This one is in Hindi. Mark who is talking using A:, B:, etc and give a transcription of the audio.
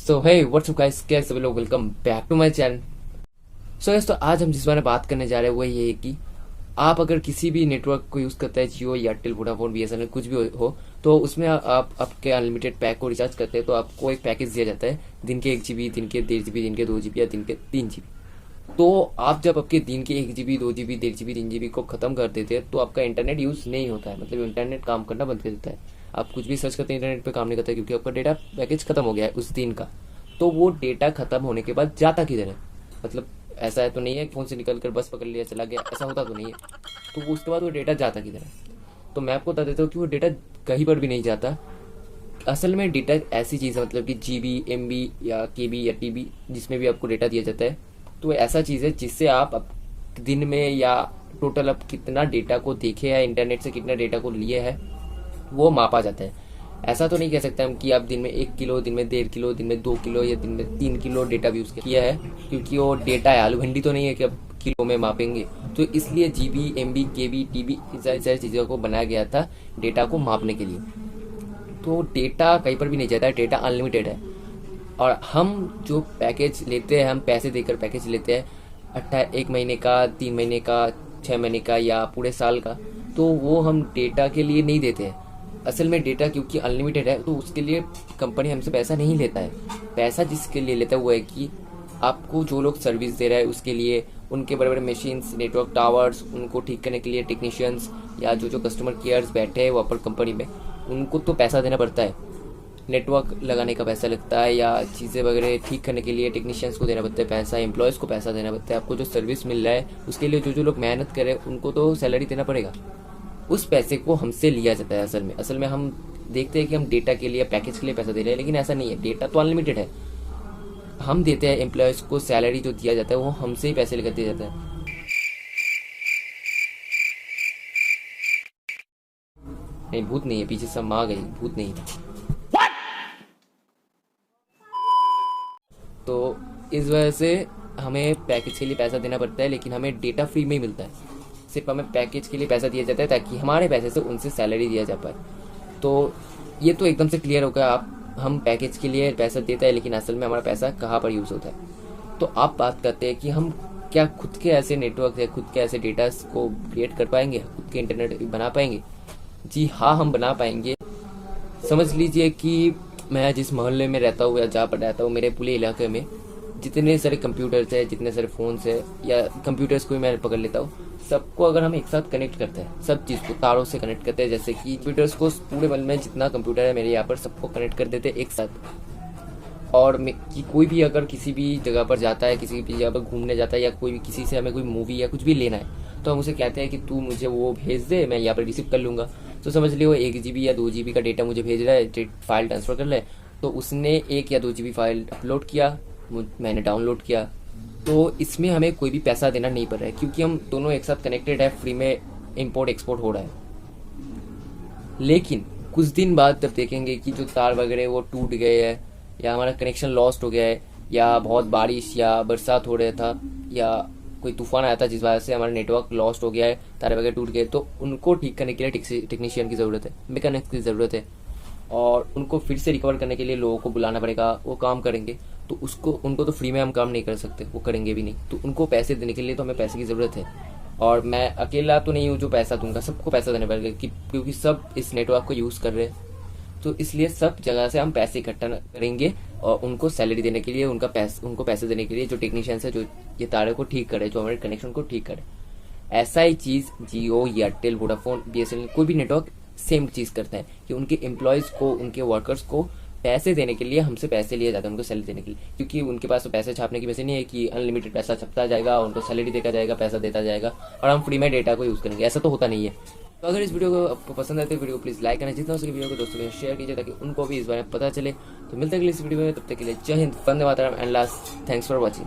A: सो हे व्हाट्स अप गाइस, कैसे सभी लोग, welcome back to my channel. So guys, तो आज हम जिस बारे में बात करने जा रहे हैं वो ये है कि आप अगर किसी भी नेटवर्क को यूज़ करते हैं, जियो, एयरटेल, वोडाफोन, बीएसएनएल, कुछ भी हो, तो उसमें आप आपके अनलिमिटेड पैक को रिचार्ज करते हैं तो आपको एक पैकेज दिया जाता है, दिन के 1 GB, दिन के 1.5 GB, दिन के 2 GB या दिन के 3 GB। तो आप जब आपके दिन के 1 GB, 2 GB, 1.5 GB, 3 GB को ख़त्म कर देते हैं तो आपका इंटरनेट यूज़ नहीं होता है, मतलब इंटरनेट काम करना बंद कर देता है। आप कुछ भी सर्च करते हैं इंटरनेट पे काम नहीं करता है, क्योंकि आपका डेटा पैकेज खत्म हो गया है उस दिन का। तो वो डेटा खत्म होने के बाद जाता किधर है, मतलब ऐसा है तो नहीं है फोन से निकल कर बस पकड़ लिया चला गया, ऐसा होता तो नहीं है। तो उसके बाद वो डेटा जाता किधर है, तो मैं आपको बता देता हूँ कि वो डेटा कहीं पर भी नहीं जाता। असल में डेटा ऐसी चीज़ है, मतलब कि जीबी, एमबी या केबी या टीबी, जिसमें भी आपको डेटा दिया जाता है, तो ऐसा चीज़ है जिससे आप दिन में या टोटल आप कितना डेटा को देखे है, इंटरनेट से कितना डेटा को लिए है, वो मापा जाता है। ऐसा तो नहीं कह सकते हम कि आप दिन में 1 किलो, दिन में 1.5 किलो, दिन में 2 किलो या दिन में 3 किलो डेटा भी यूज़ किया है, क्योंकि वो डेटा है, आलू भिंडी तो नहीं है कि अब किलो में मापेंगे। तो इसलिए जीबी, एमबी, केबी, टीबी, इस सारी चीज़ों को बनाया गया था डेटा को मापने के लिए। तो डेटा कहीं पर भी नहीं जाता है, डेटा अनलिमिटेड है। और हम जो पैकेज लेते हैं, हम पैसे देकर पैकेज लेते हैं 1 महीने का, 3 महीने का, 6 महीने का या पूरे साल का, तो वो हम डेटा के लिए नहीं देते हैं। असल में डेटा क्योंकि अनलिमिटेड है तो उसके लिए कंपनी हमसे पैसा नहीं लेता है। पैसा जिसके लिए लेता है वो है कि आपको जो लोग सर्विस दे रहा है उसके लिए, उनके बड़े बड़े मशीन्स, नेटवर्क टावर्स, उनको ठीक करने के लिए टेक्नीशियंस, या जो जो कस्टमर केयर्स बैठे हैं वहाँ पर कंपनी में, उनको तो पैसा देना पड़ता है। नेटवर्क लगाने का पैसा लगता है, या चीज़ें वगैरह ठीक करने के लिए टेक्नीशियंस को देना पड़ता है पैसा, एम्प्लॉयज़ को पैसा देना पड़ता है। आपको जो सर्विस मिल रहा है उसके लिए जो जो लोग मेहनत कर रहे हैं उनको तो सैलरी देना पड़ेगा। उस पैसे को हमसे लिया जाता है। असल में हम देखते हैं कि हम डेटा के लिए, पैकेज के लिए पैसा दे रहे हैं, लेकिन ऐसा नहीं है। डेटा तो अनलिमिटेड है। हम देते हैं एम्प्लॉयज़ को, सैलरी जो दिया जाता है वो हमसे ही पैसे लेकर दिया जाता है। नहीं, भूत नहीं है पीछे, सब माँ गई, भूत नहीं है। तो इस वजह से हमें पैकेज के लिए पैसा देना पड़ता है, लेकिन हमें डेटा फ्री में ही मिलता है। सिर्फ हमें पैकेज के लिए पैसा दिया जाता है ताकि हमारे पैसे से उनसे सैलरी दिया जा पाए। तो ये तो एकदम से क्लियर होगा। आप, हम पैकेज के लिए पैसा देता है, लेकिन असल में हमारा पैसा कहाँ पर यूज़ होता है। तो आप बात करते हैं कि हम क्या खुद के ऐसे नेटवर्क या खुद के ऐसे डेटा को क्रिएट कर पाएंगे, खुद के इंटरनेट बना पाएंगे? जी हाँ, हम बना पाएंगे। समझ लीजिए कि मैं जिस मोहल्ले में रहता हूँ या जहाँ पर रहता हूँ, मेरे पूरे इलाके में जितने सारे कंप्यूटर्स है, जितने सारे फ़ोन्स है, या कंप्यूटर्स को भी मैं पकड़ लेता हूँ, सबको अगर हम एक साथ कनेक्ट करते हैं, सब चीज़ को तारों से कनेक्ट करते हैं, जैसे कि कंप्यूटर्स को पूरे वर्ल्ड में जितना कंप्यूटर है मेरे यहाँ पर सबको कनेक्ट कर देते हैं एक साथ। और कि कोई भी अगर किसी भी जगह पर जाता है, किसी भी जगह पर घूमने जाता है, या कोई भी किसी से हमें कोई मूवी या कुछ भी लेना है, तो हम उसे कहते हैं कि तू मुझे वो भेज दे, मैं यहाँ पर रिसीव कर लूँगा। तो समझ लियो 1 GB या 2 GB का डेटा मुझे भेज रहा है, फाइल ट्रांसफ़र कर रहा है। तो उसने 1 या 2 GB फाइल अपलोड किया, मैंने डाउनलोड किया, तो इसमें हमें कोई भी पैसा देना नहीं पड़ रहा है, क्योंकि हम दोनों एक साथ कनेक्टेड है, फ्री में इंपोर्ट एक्सपोर्ट हो रहा है। लेकिन कुछ दिन बाद जब देखेंगे कि जो तार वगैरह वो टूट गए हैं, या हमारा कनेक्शन लॉस्ट हो गया है, या बहुत बारिश या बरसात हो रहा था, या कोई तूफान आया था जिस वजह से हमारा नेटवर्क लॉस्ट हो गया है, तारे वगैरह टूट गए, तो उनको ठीक करने के लिए टेक्नीशियन की ज़रूरत है, मैकेनिक्स की ज़रूरत है। और उनको फिर से रिकवर करने के लिए लोगों को बुलाना पड़ेगा, वो काम करेंगे। तो उनको तो फ्री में हम काम नहीं कर सकते, वो करेंगे भी नहीं। तो उनको पैसे देने के लिए तो हमें पैसे की ज़रूरत है। और मैं अकेला तो नहीं हूँ जो पैसा दूंगा, सबको पैसा देना पड़ेगा, क्योंकि सब इस नेटवर्क को यूज़ कर रहे हैं। तो इसलिए सब जगह से हम पैसे इकट्ठा करेंगे, और उनको सैलरी देने के लिए, उनको पैसे देने के लिए, जो टेक्नीशियंस है जो ये तारे को ठीक करे, जो हमारे कनेक्शन को ठीक करे। ऐसा ही चीज़ जियो, एयरटेल, वोडाफोन, बीएसएनएल, कोई भी नेटवर्क सेम चीज़ करते हैं कि उनके एम्प्लॉयज़ को, उनके वर्कर्स को पैसे देने के लिए हमसे पैसे लिए जाते हैं, उनको सैलरी देने के लिए। क्योंकि उनके पास तो पैसे छापने की वैसे नहीं है कि अनलिमिटेड पैसा छपता जाएगा, उनको सैलरी देखा जाएगा, पैसा देता जाएगा और हम फ्री में डेटा को यूज़ करेंगे, ऐसा तो होता नहीं है। तो अगर इस वीडियो को आपको पसंद आए तो वीडियो को प्लीज़ लाइक करना, जितना हो सके वीडियो को दोस्तों के साथ शेयर कीजिए ताकि उनको भी इस बारे में पता चले। तो मिलते हैं अगली इस वीडियो में, तब तक के लिए जय हिंद, वंदे मातरम and last, thanks for watching.